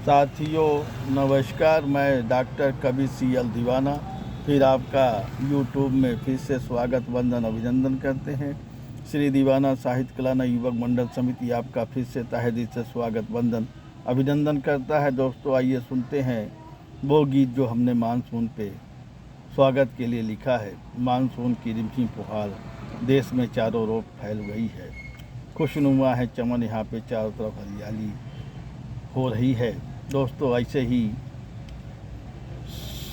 साथियों नमस्कार, मैं डॉक्टर कबीर सीएल दीवाना फिर आपका यूट्यूब में फिर से स्वागत वंदन अभिनंदन करते हैं। श्री दीवाना साहित्य कला युवक मंडल समिति आपका फिर से तहे दिल से स्वागत वंदन अभिनंदन करता है। दोस्तों आइए सुनते हैं वो गीत जो हमने मानसून पे स्वागत के लिए लिखा है। मानसून की रिमझिम फुहार देश में चारों ओर फैल गई है। खुशनुमा है चमन, यहाँ पे चारों तरफ हरियाली हो रही है। दोस्तों ऐसे ही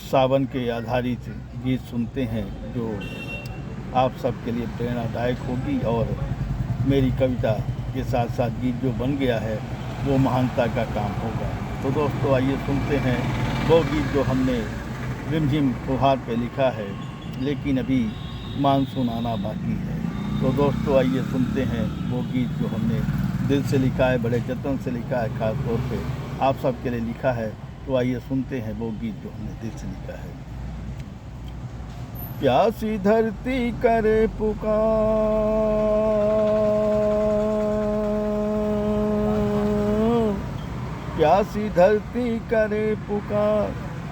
सावन के आधारित गीत सुनते हैं जो आप सबके लिए प्रेरणादायक होगी, और मेरी कविता के साथ साथ गीत जो बन गया है वो महानता का काम होगा। तो दोस्तों आइए सुनते हैं वो गीत जो हमने रिमझिम फुहार पे लिखा है, लेकिन अभी मानसून आना बाकी है। तो दोस्तों आइए सुनते हैं वो गीत जो हमने दिल से लिखा है, बड़े जतन से लिखा है, ख़ास तौर पे आप सबके लिए लिखा है। तो आइए सुनते हैं वो गीत जो हमने दिल से लिखा है। प्यासी धरती करे पुकार, प्यासी धरती करे पुकार,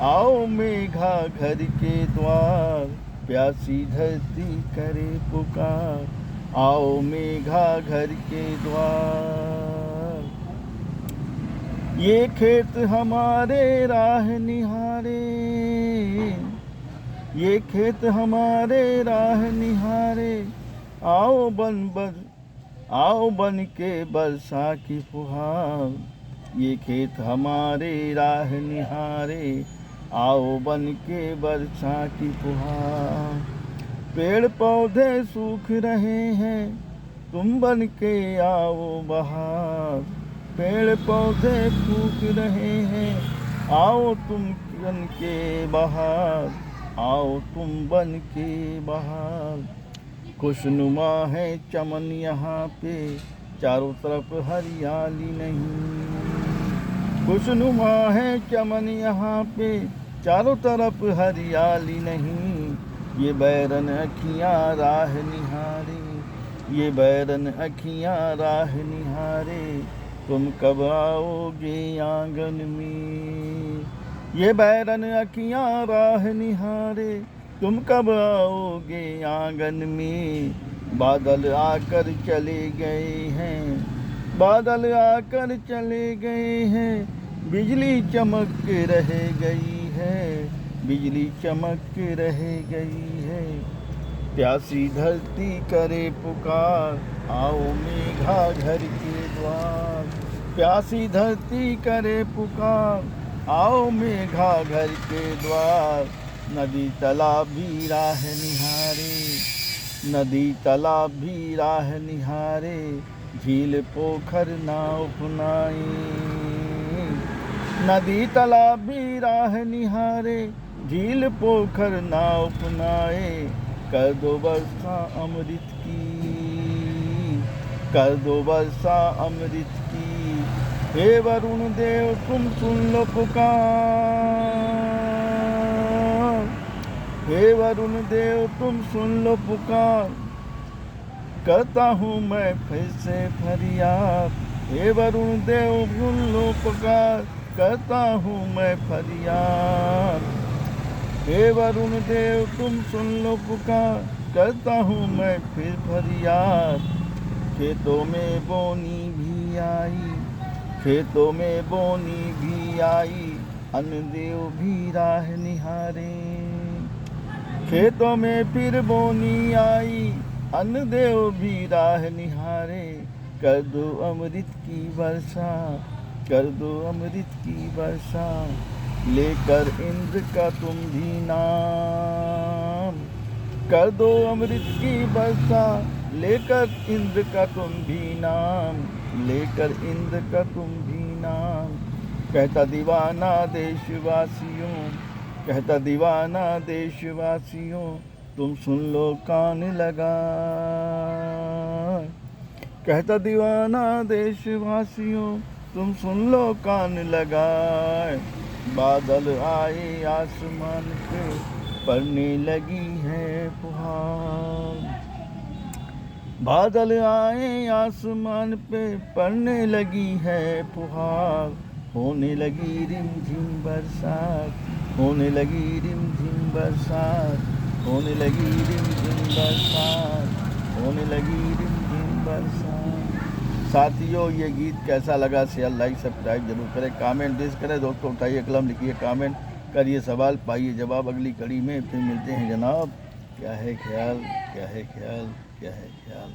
आओ मेघा घर के द्वार। प्यासी धरती करे पुकार, आओ मेघा घर के द्वार। ये खेत हमारे राह निहारे, ये खेत हमारे राह निहारे, आओ बन के बरसा की फुहार। ये खेत हमारे राह निहारे, आओ बन के बरसा की फुहार। पेड़ पौधे सूख रहे हैं, तुम बन के आओ बहार। पेड़ पौधे सूख रहे हैं, आओ तुम बन के बहार, आओ तुम बन के बहार। खुशनुमा है चमन यहाँ पे, चारों तरफ हरियाली नहीं। खुशनुमा है चमन यहाँ पे, चारों तरफ हरियाली नहीं। ये बैरन अखियाँ राह निहारे, ये बैरन अखियाँ राह निहारे, तुम कब आओगे आंगन में। ये बैरन अखियाँ राह निहारे, तुम कब आओगे आंगन में। बादल आकर चले गए हैं, बादल आकर चले गए हैं, बिजली चमक के रह गई है, बिजली चमक के रह गई है। प्यासी धरती करे पुकार, आओ मेघा घर के द्वार। प्यासी धरती करे पुकार, आओ मेघा घर के द्वार। नदी तालाब भी राह निहारे, नदी तालाब भी राह निहारे, झील पोखर नाव अपनाए। नदी तालाब भी राह निहारे, झील पोखर नाव अपनाए। कर दो वर्षा अमृत की, कर दो वर्षा अमृत की। हे वरुण देव तुम सुन लो पुकार, हे वरुण देव तुम सुन लो पुकार। करता हूँ मैं फिर से फरियाद, हे वरुण देव सुन लो पुकार। करता हूँ मैं फरियाद, हे वरुण देव तुम सुन लो पुकार। करता हूँ मैं फिर फरियाद। खेतों में बोनी भी आई, खेतों में बोनी भी आई, अन्न देव भी राह निहारे। खेतों में फिर बोनी आई, अन्न देव भी राह निहारे। कर दो अमृत की वर्षा, कर दो अमृत की वर्षा, लेकर इंद्र का तुम भी नाम। कर दो अमृत की वर्षा, लेकर इंद्र का तुम भी नाम, लेकर इंद्र का तुम भी नाम। कहता दीवाना देशवासियों, कहता दीवाना देशवासियों, तुम सुन लो कान लगा। कहता दीवाना देशवासियों, तुम सुन लो कान लगाए। बादल आए आसमान पे, पड़ने लगी है फुहार। बादल आए आसमान पे, पड़ने लगी है फुहार। होने लगी रिमझिम बरसात, होने लगी रिमझिम बरसात, होने लगी रिमझिम बरसात, होने लगी रिमझिम बरसात। साथियों, ये गीत कैसा लगा शेयर लाइक सब्सक्राइब जरूर करें, कमेंट डिस करें दोस्तों, उठाइए कलम लिखिए कमेंट करिए सवाल पाइए जवाब। अगली कड़ी में फिर मिलते हैं जनाब। क्या है ख्याल, क्या है ख्याल, क्या है ख्याल।